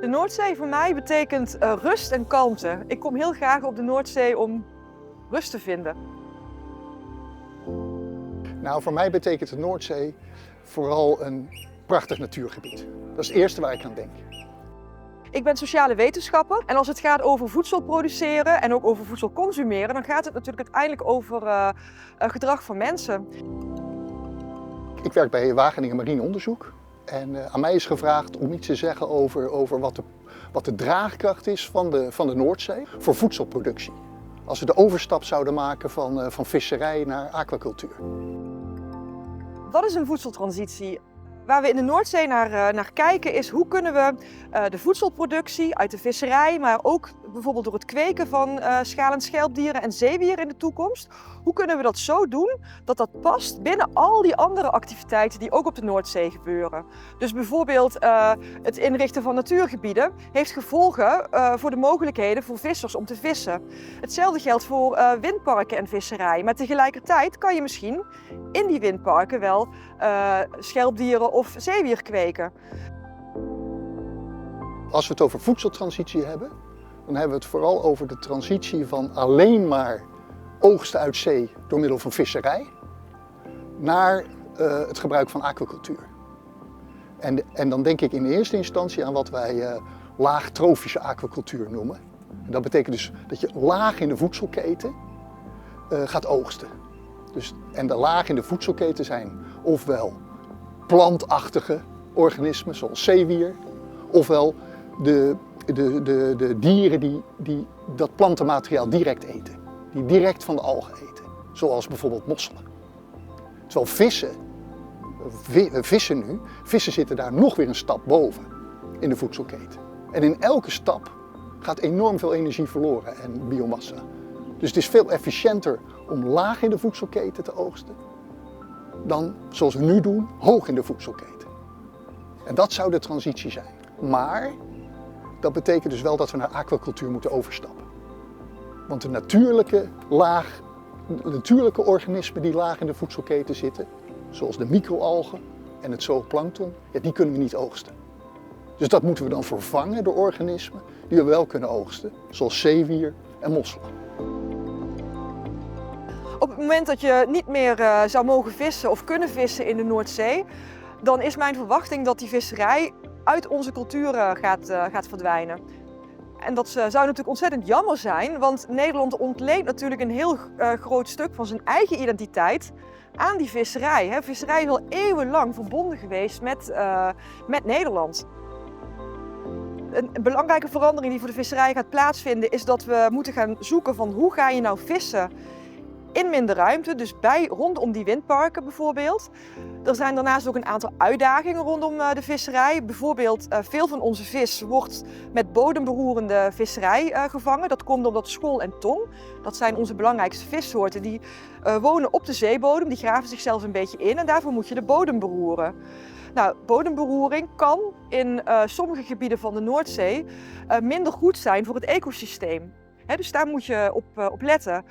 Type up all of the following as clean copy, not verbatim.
De Noordzee voor mij betekent rust en kalmte. Ik kom heel graag op de Noordzee om rust te vinden. Nou, voor mij betekent de Noordzee vooral een prachtig natuurgebied. Dat is het eerste waar ik aan denk. Ik ben sociale wetenschapper en als het gaat over voedsel produceren en ook over voedsel consumeren, dan gaat het natuurlijk uiteindelijk over gedrag van mensen. Ik werk bij Wageningen Marine Onderzoek en aan mij is gevraagd om iets te zeggen over wat de draagkracht is van de Noordzee voor voedselproductie. Als we de overstap zouden maken van visserij naar aquacultuur. Wat is een voedseltransitie? Waar we in de Noordzee naar kijken is hoe kunnen we de voedselproductie uit de visserij, maar ook bijvoorbeeld door het kweken van schaal- en schelpdieren en zeewier in de toekomst, hoe kunnen we dat zo doen dat dat past binnen al die andere activiteiten die ook op de Noordzee gebeuren. Dus bijvoorbeeld het inrichten van natuurgebieden heeft gevolgen voor de mogelijkheden voor vissers om te vissen. Hetzelfde geldt voor windparken en visserij, maar tegelijkertijd kan je misschien in die windparken wel schelpdieren of zeewier kweken. Als we het over voedseltransitie hebben, dan hebben we het vooral over de transitie van alleen maar oogsten uit zee door middel van visserij naar het gebruik van aquacultuur. En dan denk ik in eerste instantie aan wat wij laagtrofische aquacultuur noemen. En dat betekent dus dat je laag in de voedselketen gaat oogsten. En de lagen in de voedselketen zijn ofwel plantachtige organismen zoals zeewier, ofwel de dieren die dat plantenmateriaal direct eten, die direct van de algen eten, zoals bijvoorbeeld mosselen. Terwijl vissen zitten daar nog weer een stap boven in de voedselketen. En in elke stap gaat enorm veel energie verloren en biomassa. Dus het is veel efficiënter om laag in de voedselketen te oogsten dan, zoals we nu doen, hoog in de voedselketen. En dat zou de transitie zijn. Maar dat betekent dus wel dat we naar aquacultuur moeten overstappen. Want de natuurlijke organismen die laag in de voedselketen zitten, zoals de microalgen en het zooplankton, ja, die kunnen we niet oogsten. Dus dat moeten we dan vervangen door organismen die we wel kunnen oogsten, zoals zeewier en mosselen. Op het moment dat je niet meer zou mogen vissen of kunnen vissen in de Noordzee, dan is mijn verwachting dat die visserij uit onze cultuur gaat verdwijnen. En dat zou natuurlijk ontzettend jammer zijn, want Nederland ontleent natuurlijk een heel groot stuk van zijn eigen identiteit aan die visserij. Visserij is al eeuwenlang verbonden geweest met Nederland. Een belangrijke verandering die voor de visserij gaat plaatsvinden is dat we moeten gaan zoeken van hoe ga je nou vissen in minder ruimte, dus rondom die windparken bijvoorbeeld. Er zijn daarnaast ook een aantal uitdagingen rondom de visserij. Bijvoorbeeld veel van onze vis wordt met bodemberoerende visserij gevangen. Dat komt omdat schol en tong, dat zijn onze belangrijkste vissoorten, die wonen op de zeebodem, die graven zichzelf een beetje in en daarvoor moet je de bodem beroeren. Nou, bodemberoering kan in sommige gebieden van de Noordzee minder goed zijn voor het ecosysteem. Dus daar moet je op letten.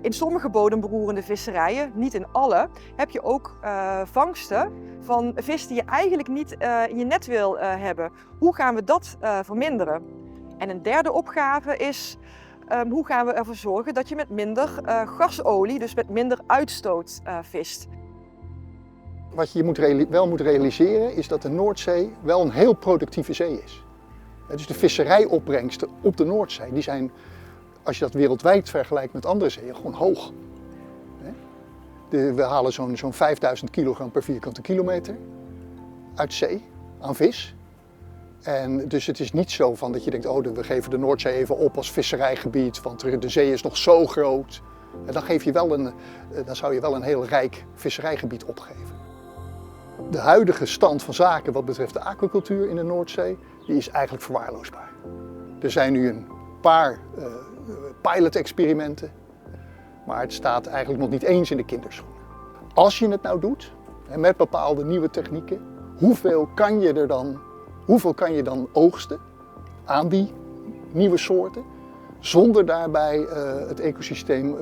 In sommige bodemberoerende visserijen, niet in alle, heb je ook vangsten van vis die je eigenlijk niet in je net wil hebben. Hoe gaan we dat verminderen? En een derde opgave is, hoe gaan we ervoor zorgen dat je met minder gasolie, dus met minder uitstoot vist? Wat je wel moet realiseren is dat de Noordzee wel een heel productieve zee is. Dus de visserijopbrengsten op de Noordzee, die zijn, als je dat wereldwijd vergelijkt met andere zeeën, gewoon hoog. We halen zo'n 5000 kilogram per vierkante kilometer uit zee aan vis. En dus het is niet zo van dat je denkt, oh, we geven de Noordzee even op als visserijgebied, want de zee is nog zo groot. En dan zou je wel een heel rijk visserijgebied opgeven. De huidige stand van zaken wat betreft de aquacultuur in de Noordzee, die is eigenlijk verwaarloosbaar. Er zijn nu een paar pilot-experimenten, maar het staat eigenlijk nog niet eens in de kinderschoenen. Als je het nou doet, met bepaalde nieuwe technieken, hoeveel kan je dan oogsten aan die nieuwe soorten, zonder daarbij het ecosysteem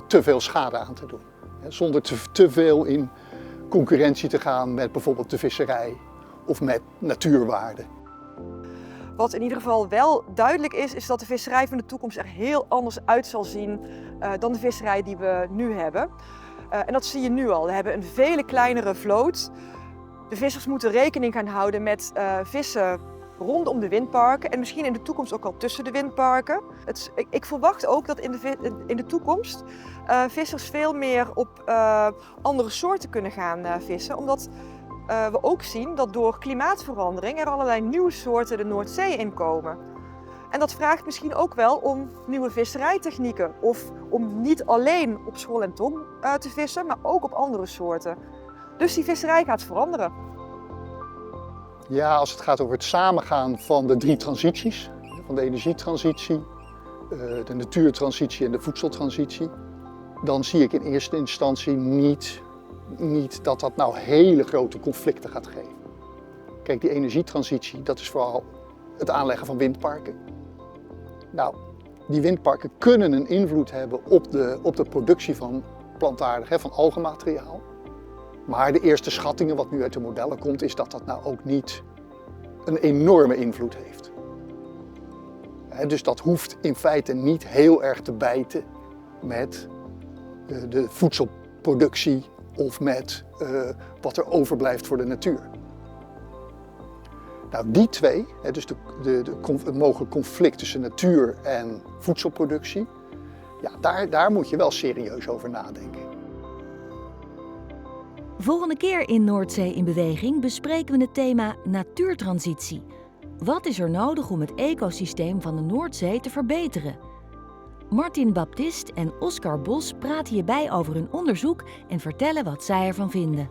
te veel schade aan te doen. Zonder te veel in concurrentie te gaan met bijvoorbeeld de visserij of met natuurwaarden. Wat in ieder geval wel duidelijk is dat de visserij van de toekomst er heel anders uit zal zien dan de visserij die we nu hebben. En dat zie je nu al. We hebben een veel kleinere vloot. De vissers moeten rekening gaan houden met vissen rondom de windparken en misschien in de toekomst ook al tussen de windparken. Ik verwacht ook dat in de toekomst vissers veel meer op andere soorten kunnen gaan vissen, omdat we ook zien dat door klimaatverandering er allerlei nieuwe soorten de Noordzee inkomen. En dat vraagt misschien ook wel om nieuwe visserijtechnieken of om niet alleen op schol en tong te vissen, maar ook op andere soorten. Dus die visserij gaat veranderen. Ja, als het gaat over het samengaan van de 3 transities, van de energietransitie, de natuurtransitie en de voedseltransitie, dan zie ik in eerste instantie niet dat dat nou hele grote conflicten gaat geven. Kijk, die energietransitie, dat is vooral het aanleggen van windparken. Nou, die windparken kunnen een invloed hebben op de productie van plantaardig, van algenmateriaal. Maar de eerste schattingen, wat nu uit de modellen komt, is dat dat nou ook niet een enorme invloed heeft. Dus dat hoeft in feite niet heel erg te bijten met de voedselproductie of met wat er overblijft voor de natuur. Nou, die twee, dus het mogelijk conflict tussen natuur en voedselproductie, ja, daar moet je wel serieus over nadenken. Volgende keer in Noordzee in Beweging bespreken we het thema natuurtransitie. Wat is er nodig om het ecosysteem van de Noordzee te verbeteren? Martin Baptist en Oscar Bos praten hierbij over hun onderzoek en vertellen wat zij ervan vinden.